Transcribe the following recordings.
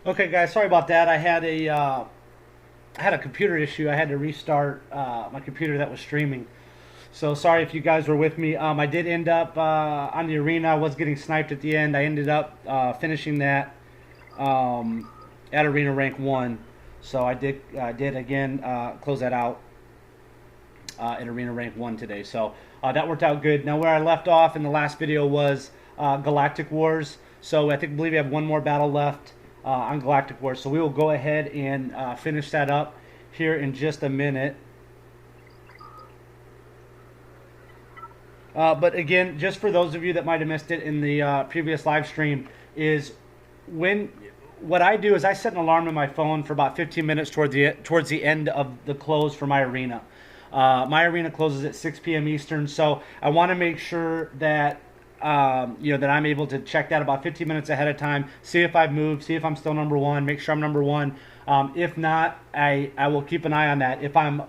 Okay, guys, sorry about that. I had a computer issue. I had to restart my computer that was streaming. So sorry if you guys were with me. I did end up on the arena. I was getting sniped at the end. I ended up finishing that um, at arena rank 1. So I did again close that out at arena rank 1 today. So that worked out good. Now where I left off in the last video was Galactic Wars. So I believe we have one more battle left on Galactic Wars. So we will go ahead and finish that up here in just a minute. But again, just for those of you that might have missed it in the previous live stream, is when what I do is I set an alarm in my phone for about 15 minutes towards the end of the close for my arena. My arena closes at 6 p.m. Eastern, so I want to make sure that that I'm able to check that about 15 minutes ahead of time, see if I've moved, see if I'm still number one, make sure I'm number one. If not, I will keep an eye on that. If I'm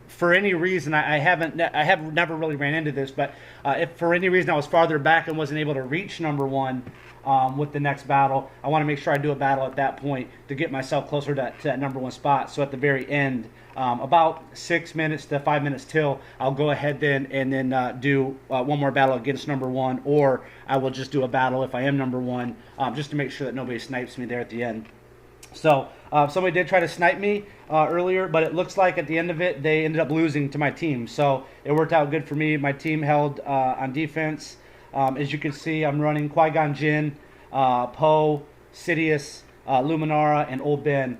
for any reason, I have never really ran into this, but if for any reason I was farther back and wasn't able to reach number one with the next battle, I want to make sure I do a battle at that point to get myself closer to that number one spot. So at the very end, about 6 minutes to 5 minutes till, I'll go ahead then and then do one more battle against number one, or I will just do a battle if I am number one, just to make sure that nobody snipes me there at the end. So somebody did try to snipe me earlier, but it looks like at the end of it, they ended up losing to my team. So it worked out good for me. My team held on defense. As you can see, I'm running Qui-Gon Jinn, Poe, Sidious, Luminara, and Old Ben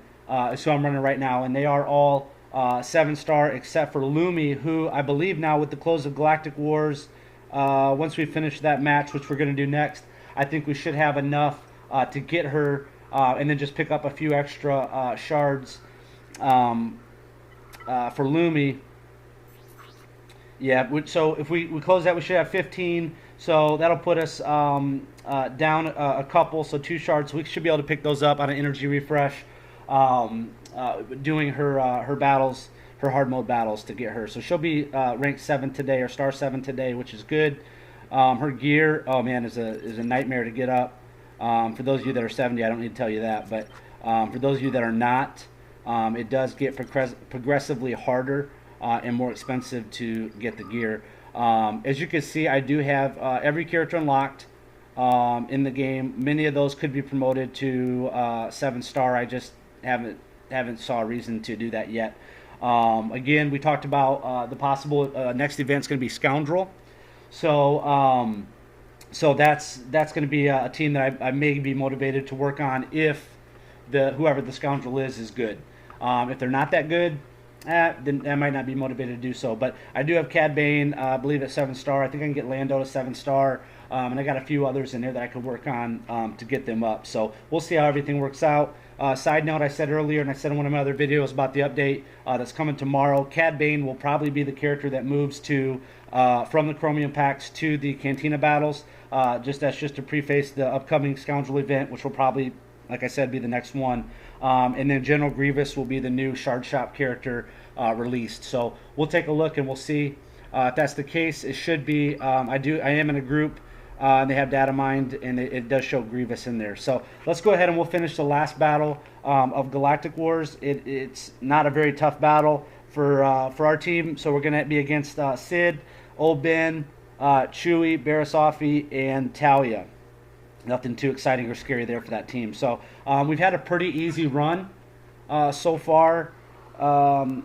is who I'm running right now. And they are all 7-star except for Lumi, who I believe now with the close of Galactic Wars, once we finish that match, which we're going to do next, I think we should have enough to get her and then just pick up a few extra shards for Lumi. Yeah, so if we close that, we should have 15. So that'll put us down a couple, so 2 shards. We should be able to pick those up on an energy refresh, doing her battles, her hard mode battles to get her. So she'll be rank 7 today, or star 7 today, which is good. Her gear, oh man, is a nightmare to get up. For those of you that are 70, I don't need to tell you that, but for those of you that are not, it does get progressively harder and more expensive to get the gear. As you can see, I do have every character unlocked in the game. Many of those could be promoted to 7-star. I just haven't saw a reason to do that yet. Again, we talked about the possible next event's going to be Scoundrel. So that's going to be a team that I may be motivated to work on if whoever the Scoundrel is good. If they're not that good, then I might not be motivated to do so. But I do have Cad Bane, I believe at 7-star. I think I can get Lando to 7-star, and I got a few others in there that I could work on to get them up. So we'll see how everything works out. Side note, I said earlier, and I said in one of my other videos about the update that's coming tomorrow, Cad Bane will probably be the character that moves to from the Chromium packs to the Cantina battles. That's just to preface the upcoming Scoundrel event, which will probably, like I said, be the next one. And then General Grievous will be the new Shard Shop character released. So we'll take a look and we'll see if that's the case. It should be. I am in a group. And they have data mined, and it does show Grievous in there. So let's go ahead and we'll finish the last battle of Galactic Wars. It's not a very tough battle for our team. So we're going to be against Sid, Old Ben, Chewie, Barasafi, and Talia. Nothing too exciting or scary there for that team. So we've had a pretty easy run so far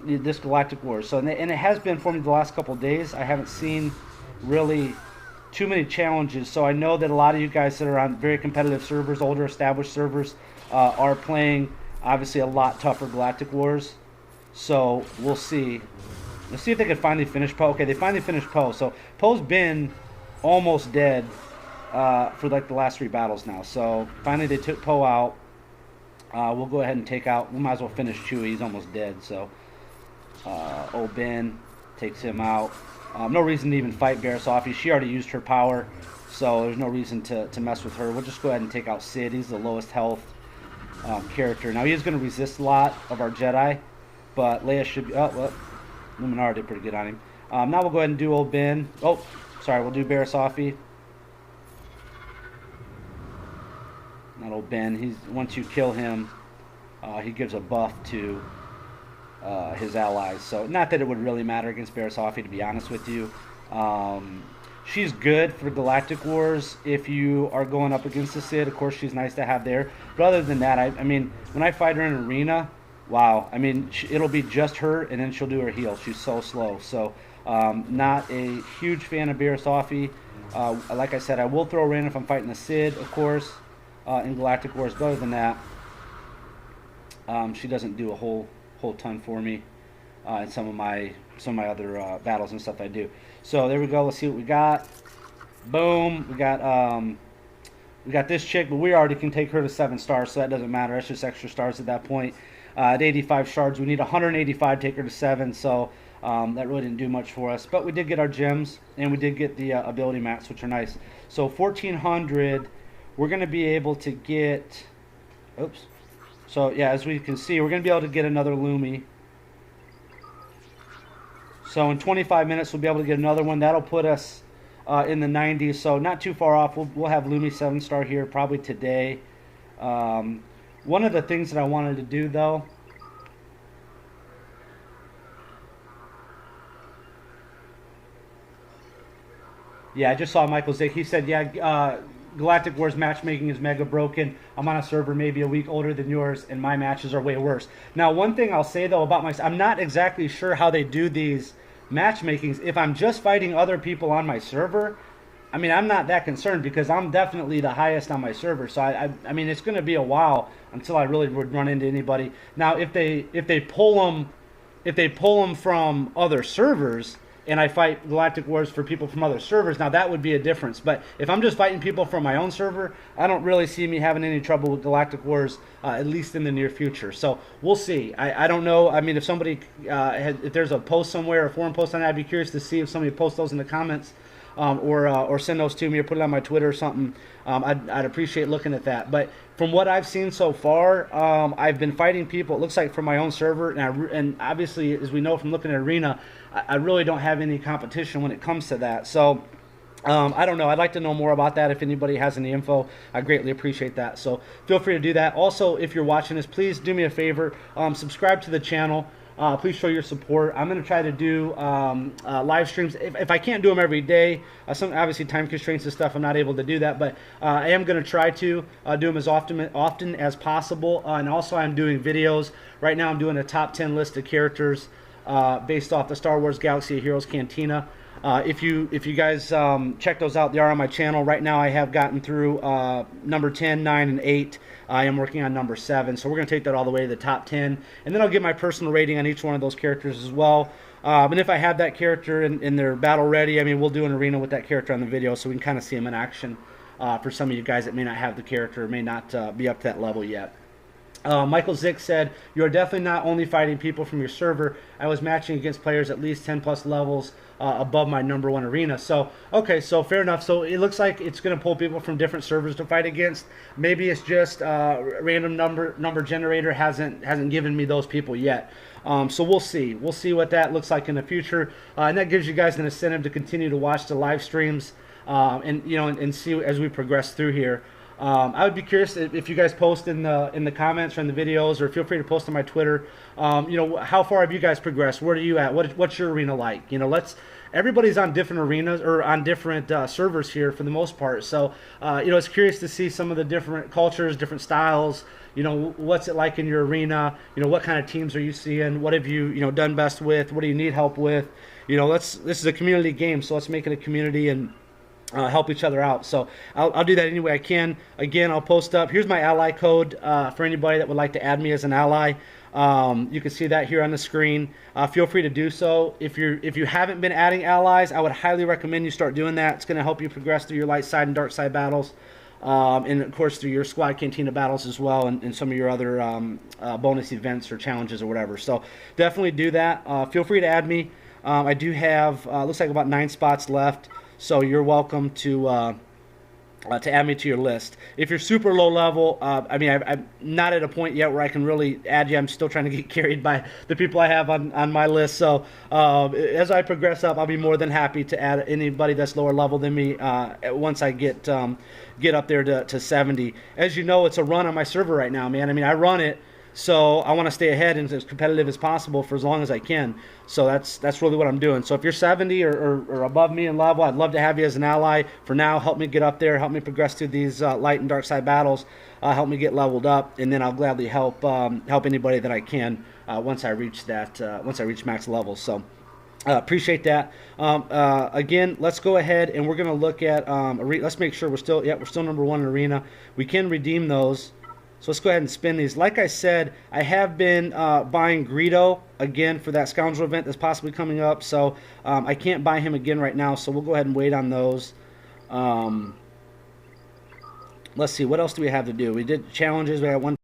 this Galactic Wars. So and it has been for me the last couple of days. I haven't seen really too many challenges. So I know that a lot of you guys that are on very competitive servers, older established servers, are playing obviously a lot tougher Galactic Wars. So we'll see. Let's see if they can finally finish Poe. Okay, they finally finished Poe. So Poe's been almost dead for like the last 3 battles now. So finally they took Poe out. We'll go ahead and take out. We might as well finish Chewie. He's almost dead. So Old Ben takes him out. No reason to even fight Barasafi. She already used her power, so there's no reason to mess with her. We'll just go ahead and take out Sid. He's the lowest health character. Now he is going to resist a lot of our Jedi, but Leia should be. Oh, well, Luminara did pretty good on him. Now we'll go ahead and do Old Ben. Oh, sorry, we'll do Barasafi. Not Old Ben. Once you kill him, he gives a buff to his allies. So not that it would really matter against Barasafi, to be honest with you. She's good for Galactic Wars if you are going up against the Sid. Of course, she's nice to have there. But other than that, I mean, when I fight her in arena, wow. I mean, it'll be just her, and then she'll do her heal. She's so slow. So not a huge fan of Barasafi. Like I said, I will throw her in if I'm fighting the Sid, of course, in Galactic Wars. But other than that, she doesn't do a whole ton for me in some of my other battles and stuff I do. So there we go. Let's see what we got. Boom. We got this chick, but we already can take her to 7 stars, so that doesn't matter. That's just extra stars at that point. At 85 shards, we need 185 to take her to 7, so that really didn't do much for us. But we did get our gems, and we did get the ability mats, which are nice. So 1400, we're going to be able to get... Oops. So yeah, as we can see, we're going to be able to get another Lumi. So in 25 minutes, we'll be able to get another one. That'll put us in the 90s, so not too far off. We'll have Lumi 7-star here probably today. One of the things that I wanted to do, though, yeah, I just saw Michael Zick. He said, yeah, Galactic Wars matchmaking is mega broken. I'm on a server maybe a week older than yours, and my matches are way worse. Now, one thing I'll say, though, about myself, I'm not exactly sure how they do these matchmakings. If I'm just fighting other people on my server, I mean, I'm not that concerned because I'm definitely the highest on my server. So, I mean, it's going to be a while until I really would run into anybody. Now, if they pull them from other servers, and I fight Galactic Wars for people from other servers, now that would be a difference. But if I'm just fighting people from my own server, I don't really see me having any trouble with Galactic Wars, at least in the near future. So we'll see. I don't know. I mean, if somebody, if there's a post somewhere, a forum post on that, I'd be curious to see if somebody posts those in the comments. Or send those to me or put it on my Twitter or something. I'd appreciate looking at that. But from what I've seen so far, I've been fighting people, it looks like, from my own server. And obviously, as we know from looking at Arena, I really don't have any competition when it comes to that. So I don't know. I'd like to know more about that. If anybody has any info, I greatly appreciate that. So feel free to do that. Also, if you're watching this, please do me a favor. Subscribe to the channel. Please show your support. I'm going to try to do live streams. If I can't do them every day, some obviously time constraints and stuff, I'm not able to do that. But I am going to try to do them as often as possible. And also, I'm doing videos. Right now, I'm doing a top 10 list of characters based off the Star Wars Galaxy of Heroes Cantina. If you guys check those out, they are on my channel. Right now I have gotten through number 10, 9, and 8. I am working on number 7, so we're going to take that all the way to the top 10. And then I'll give my personal rating on each one of those characters as well. And if I have that character in their battle ready, I mean, we'll do an arena with that character on the video so we can kind of see him in action for some of you guys that may not have the character or may not be up to that level yet. Michael Zick said, "You are definitely not only fighting people from your server. I was matching against players at least 10 plus levels above my number 1 arena." So, okay, so fair enough. So it looks like it's going to pull people from different servers to fight against. Maybe it's just random number generator hasn't given me those people yet. So we'll see. We'll see what that looks like in the future, and that gives you guys an incentive to continue to watch the live streams and see as we progress through here. I would be curious if you guys post in the comments or in the videos, or feel free to post on my Twitter. How far have you guys progressed? Where are you at? What's your arena like? Everybody's on different arenas or on different servers here for the most part. So it's curious to see some of the different cultures, different styles. What's it like in your arena? What kind of teams are you seeing? What have you done best with? What do you need help with? This is a community game, so let's make it a community and help each other out. So I'll do that any way I can. Again, I'll post up. Here's my ally code for anybody that would like to add me as an ally. You can see that here on the screen. Feel free to do so. If you haven't been adding allies, I would highly recommend you start doing that. It's going to help you progress through your light side and dark side battles, and of course through your squad cantina battles as well, and some of your other bonus events or challenges or whatever. So definitely do that. Feel free to add me. I do have looks like about 9 spots left. So you're welcome to add me to your list. If you're super low level, I'm not at a point yet where I can really add you. I'm still trying to get carried by the people I have on my list. So as I progress up, I'll be more than happy to add anybody that's lower level than me once I get up there to 70. As you know, it's a run on my server right now, man. I mean, I run it So I want to stay ahead and as competitive as possible for as long as I can. So that's really what I'm doing. So if you're 70 or above me in level, I'd love to have you as an ally. For now, help me get up there, help me progress through these light and dark side battles, help me get leveled up, and then I'll gladly help help anybody that I can once I reach max levels. So. Appreciate that. Again, let's go ahead and we're going to look at. Let's make sure we're still number 1 in arena. We can redeem those. So let's go ahead and spin these. Like I said, I have been buying Greedo again for that scoundrel event that's possibly coming up. So I can't buy him again right now. So we'll go ahead and wait on those. Let's see. What else do we have to do? We did challenges. We got one.